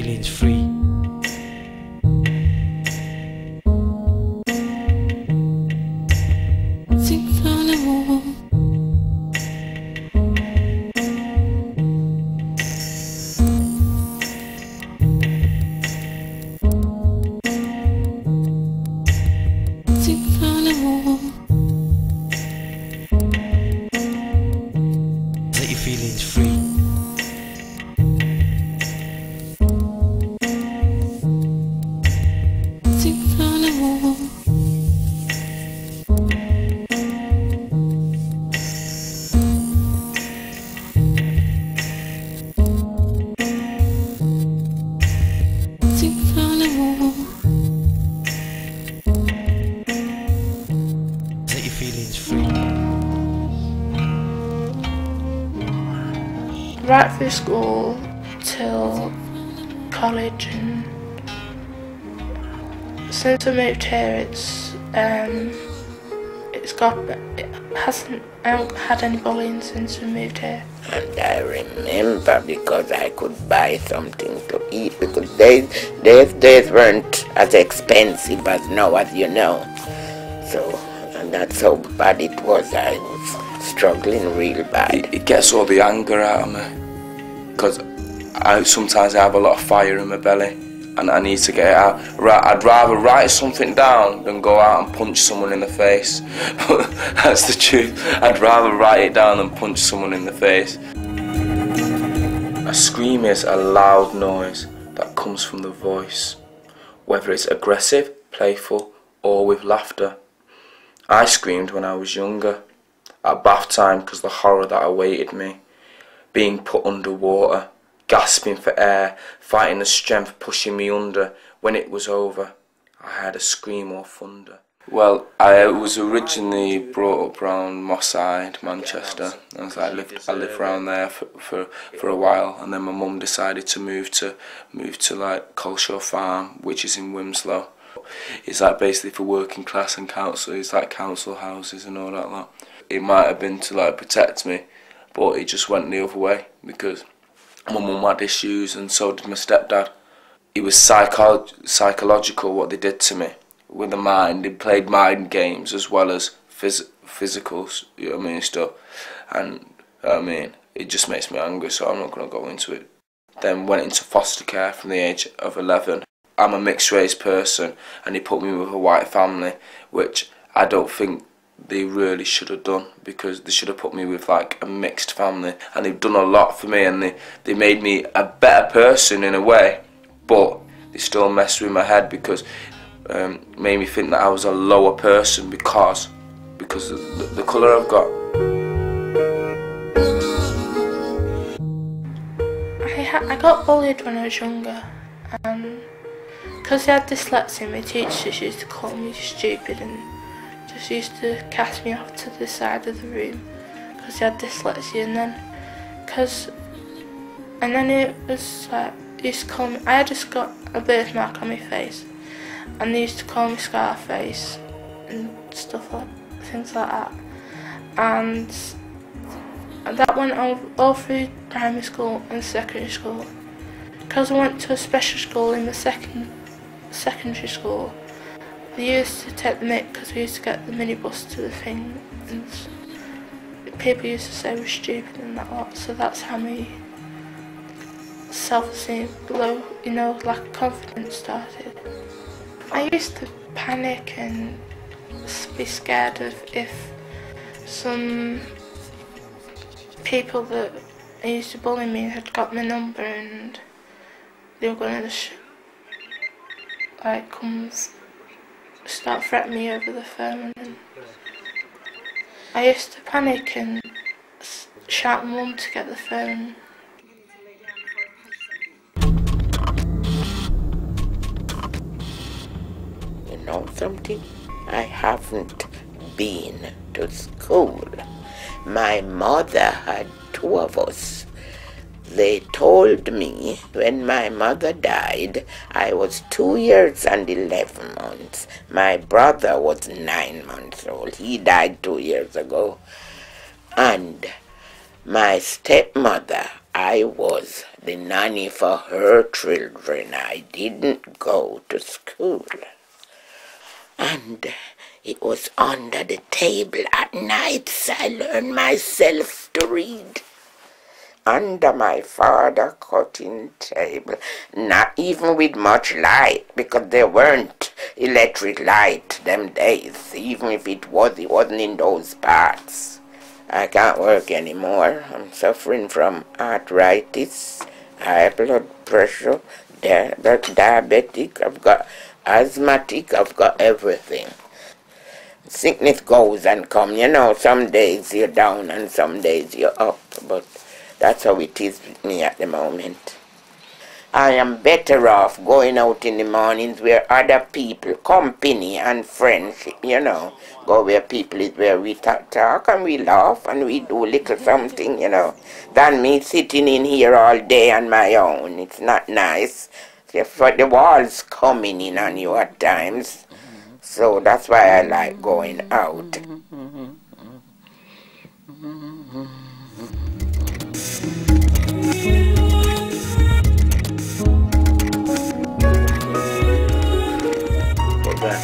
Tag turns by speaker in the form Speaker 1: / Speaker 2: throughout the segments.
Speaker 1: feelings free. Set your feelings free. Set your feelings free.
Speaker 2: Right through school till college, and since I moved here, I haven't had any bullying since we moved here.
Speaker 3: And I remember because I could buy something to eat, because days weren't as expensive as now, as you know. So, and that's how bad it was. I was struggling real bad.
Speaker 4: It gets all the anger out of me, because sometimes I have a lot of fire in my belly and I need to get it out. I'd rather write something down than go out and punch someone in the face. That's the truth. I'd rather write it down than punch someone in the face. A scream is a loud noise that comes from the voice, whether it's aggressive, playful, or with laughter. I screamed when I was younger, at bath time, because the horror that awaited me, being put underwater, gasping for air, fighting the strength pushing me under. When it was over, I had a scream or thunder. Well, I was originally brought up around Moss Side, Manchester, and I lived around there for a while, and then my mum decided to move to like Colshire Farm, which is in Wiltshire. It's like basically for working class and council. It's like council houses and all that lot. It might have been to like protect me, but it just went the other way because my mum had issues and so did my stepdad. It was psychological what they did to me with the mind. They played mind games as well as physicals, you know what I mean, stuff. And I mean, it just makes me angry, so I'm not going to go into it. Then went into foster care from the age of 11. I'm a mixed race person, and he put me with a white family, which I don't think they really should have done, because they should have put me with like a mixed family, and they've done a lot for me, and they made me a better person in a way, but they still messed with my head because made me think that I was a lower person because of the colour I've got.
Speaker 2: I got bullied when I was younger, and because I had dyslexia, my teachers used to call me stupid and just used to cast me off to the side of the room because I had dyslexia. And then it was like, they used to call me, I had just got a birthmark on my face, and they used to call me Scarface and stuff like, things like that. And that went on all through primary school and secondary school. Because I went to a special school in the secondary school, they used to take the mick because we used to get the minibus to the thing, and people used to say we're stupid and that lot, so that's how my self-esteem, low, you know, lack of confidence started. I used to panic and be scared of if some people that used to bully me had got my number and they were going to like come start threatening me over the phone. And I used to panic and shout my mum to get the phone.
Speaker 3: You know something? I haven't been to school. My mother had two of us. They told me when my mother died, I was 2 years and 11 months. My brother was 9 months old. He died 2 years ago. And my stepmother I was the nanny for her children. I didn't go to school. And it was under the table at nights I learned myself to read. Under my father cutting table, not even with much light, because there weren't electric light them days. Even if it wasn't in those parts. I can't work anymore. I'm suffering from arthritis, high blood pressure, diabetic, I've got asthmatic, I've got everything. Sickness goes and comes, you know, some days you're down and some days you're up, but that's how it is with me at the moment. I am better off going out in the mornings where other people, company and friendship, you know, go where people is where we talk and we laugh and we do little something, you know, than me sitting in here all day on my own. It's not nice. For the walls coming in on you at times. So that's why I like going out.
Speaker 4: But then,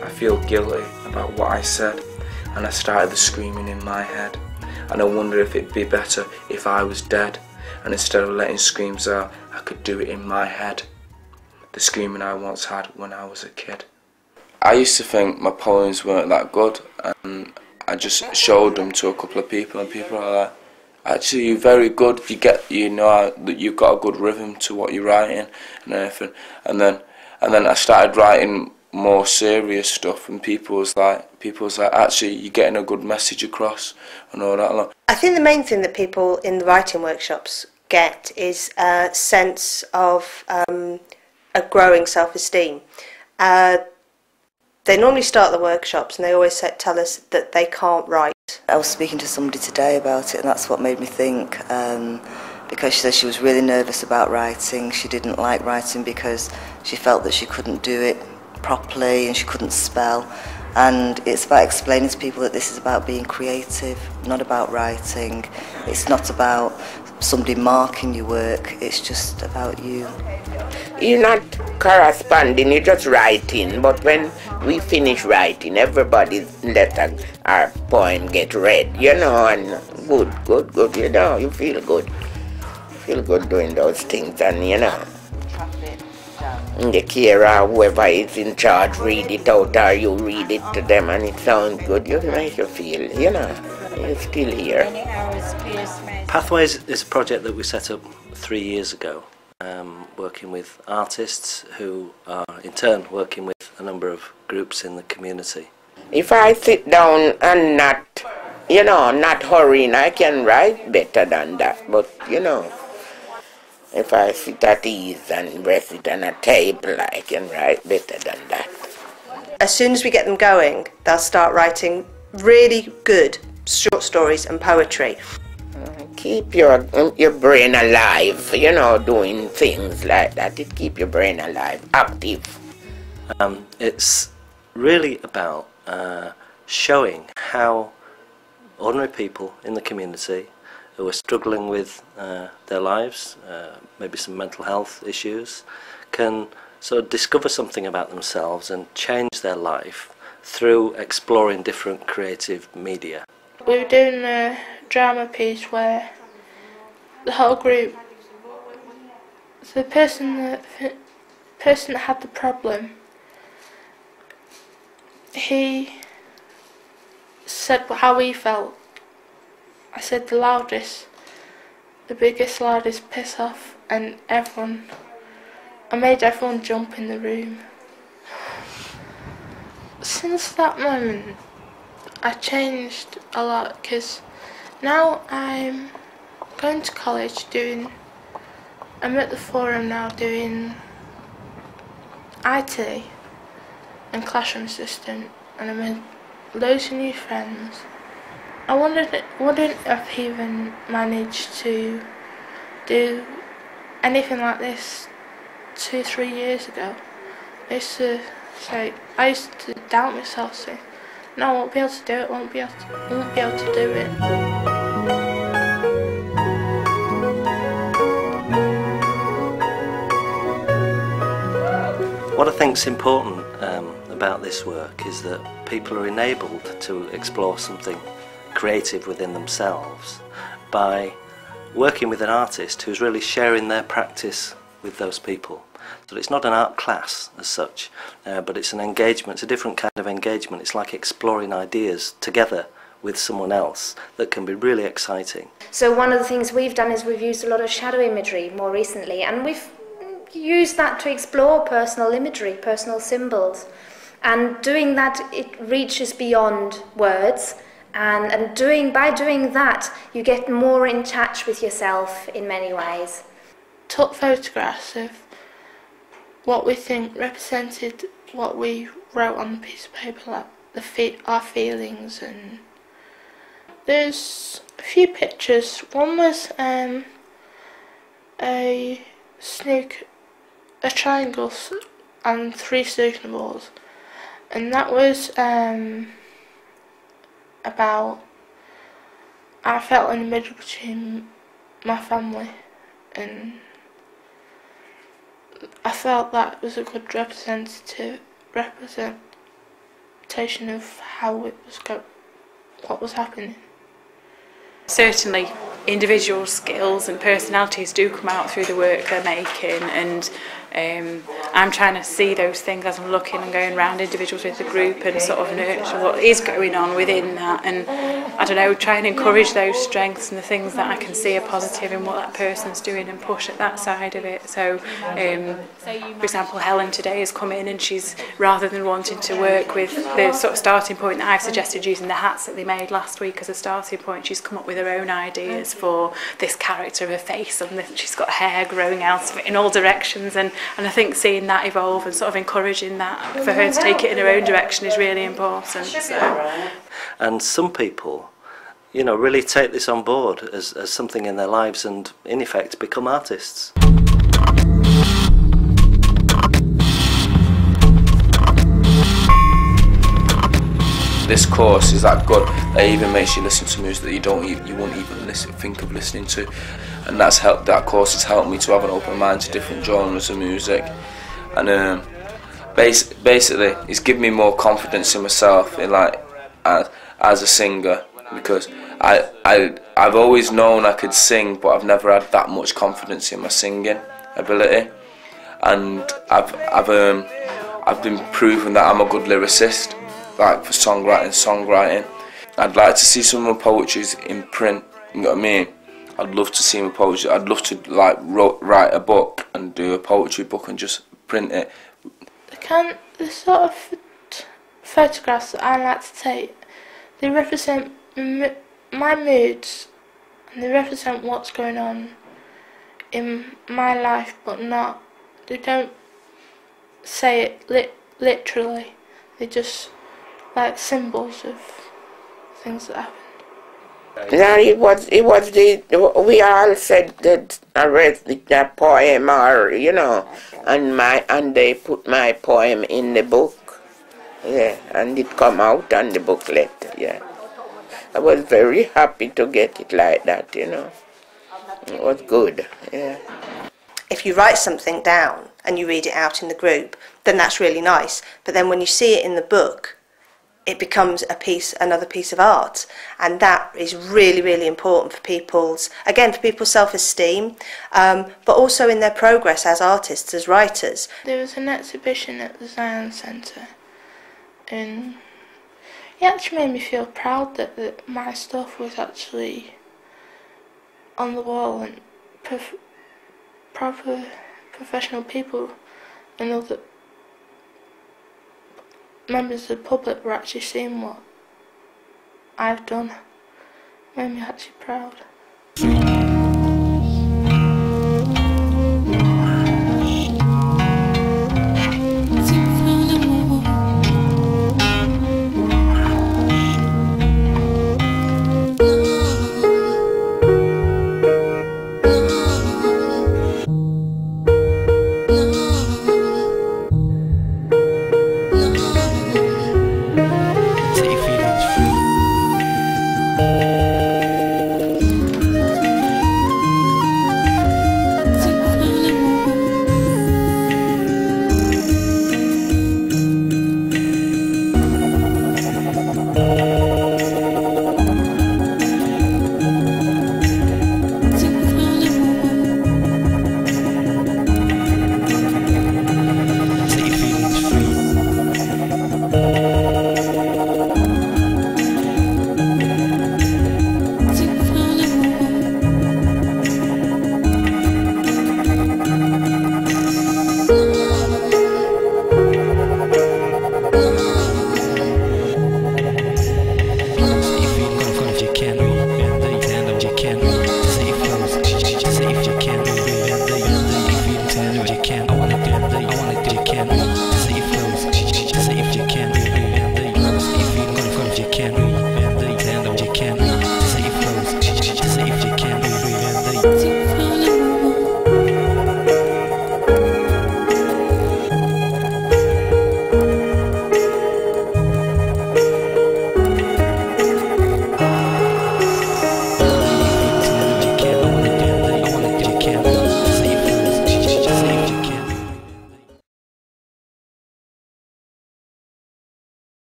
Speaker 4: I feel guilty about what I said, and I started the screaming in my head. And I wonder if it'd be better if I was dead, and instead of letting screams out, I could do it in my head. The screaming I once had when I was a kid. I used to think my poems weren't that good, and I just showed them to a couple of people, and people are like, actually you're very good, you know that you've got a good rhythm to what you're writing and everything. And then I started writing more serious stuff, and people was like actually you're getting a good message across and all that.
Speaker 5: I think the main thing that people in the writing workshops get is a sense of a growing self-esteem. They normally start the workshops and they always tell us that they can't write.
Speaker 6: I was speaking to somebody today about it, and that's what made me think, because she said she was really nervous about writing. She didn't like writing because she felt that she couldn't do it properly and she couldn't spell. And it's about explaining to people that this is about being creative, not about writing. It's not about somebody marking your work, it's just about you.
Speaker 3: You're not corresponding, you're just writing, but when we finish writing, everybody's letter or poem get read, you know, and good, you know, you feel good. You feel good doing those things, and you know, the carer, whoever is in charge, read it out or you read it to them and it sounds good, you make you feel, you know, you're still here.
Speaker 7: Pathways is a project that we set up 3 years ago, working with artists who are in turn working with a number of groups in the community.
Speaker 3: If I sit down and not, you know, not hurrying, I can write better than that, but you know, if I sit at ease and rest it on a table, I can write better than that.
Speaker 5: As soon as we get them going, they'll start writing really good short stories and poetry.
Speaker 3: Keep your brain alive, you know, doing things like that. It keep your brain alive, active.
Speaker 7: It's really about showing how ordinary people in the community who are struggling with their lives, maybe some mental health issues, can sort of discover something about themselves and change their life through exploring different creative media.
Speaker 2: We were doing a drama piece where the whole group, the person that had the problem, he said how he felt. I said the loudest, the biggest, loudest piss off, and I made everyone jump in the room. Since that moment, I changed a lot, because now I'm going to college I'm at the Forum now doing IT and classroom assistant, and I made loads of new friends. I wouldn't have even managed to do anything like this 2-3 years ago. I used to doubt myself, saying, no, I won't be able to do it, won't be able to do it.
Speaker 7: What I think is important about this work is that people are enabled to explore something creative within themselves by working with an artist who's really sharing their practice with those people. So it's not an art class as such, but it's an engagement, it's a different kind of engagement. It's like exploring ideas together with someone else that can be really exciting.
Speaker 8: So one of the things we've done is we've used a lot of shadow imagery more recently, and we've used that to explore personal imagery, personal symbols. And doing that, it reaches beyond words, and by doing that, you get more in touch with yourself in many ways.
Speaker 2: Took photographs of what we think represented what we wrote on the piece of paper, like our feelings. And there's a few pictures. One was a triangle and 3 snooker balls, and that was about, I felt in the middle between my family, and I felt that was a good representation of how it was what was happening.
Speaker 9: Certainly individual skills and personalities do come out through the work they're making, and I'm trying to see those things as I'm looking and going around individuals with the group and sort of nurture what is going on within that, and I don't know, try and encourage those strengths and the things that I can see are positive in what that person's doing and push at that side of it. So for example, Helen today has come in and she's, rather than wanting to work with the sort of starting point that I've suggested using the hats that they made last week as a starting point, she's come up with her own ideas for this character of a face, and she's got hair growing out of it in all directions, and I think seeing that evolve and sort of encouraging that for her to take it in her own direction is really important. So.
Speaker 7: And some people, you know, really take this on board as something in their lives and in effect become artists.
Speaker 4: This course is that good that it even makes you listen to music that you won't even think of listening to, and that course has helped me to have an open mind to different genres of music, and basically it's given me more confidence in myself in as a singer, because I've always known I could sing, but I've never had that much confidence in my singing ability, and I've been proven that I'm a good lyricist. Like for songwriting. I'd like to see some of my poetries in print, you know what I mean? I'd love to see my poetry, I'd love to like write a book and do a poetry book and just print it.
Speaker 2: The sort of photographs that I like to take, they represent my moods, and they represent what's going on in my life, but they don't say it literally, they just like symbols of things that happened.
Speaker 3: No, we all said that I read the poem, or you know, and they put my poem in the book, yeah, and it come out on the booklet, yeah. I was very happy to get it like that, you know. It was good, yeah.
Speaker 5: If you write something down and you read it out in the group, then that's really nice. But then when you see it in the book, it becomes another piece of art, and that is really, really important for people's self-esteem, but also in their progress as artists, as writers.
Speaker 2: There was an exhibition at the Zion Centre, and it actually made me feel proud that my stuff was actually on the wall, and proper professional people and other members of the public were actually seeing what I've done. Made me actually proud.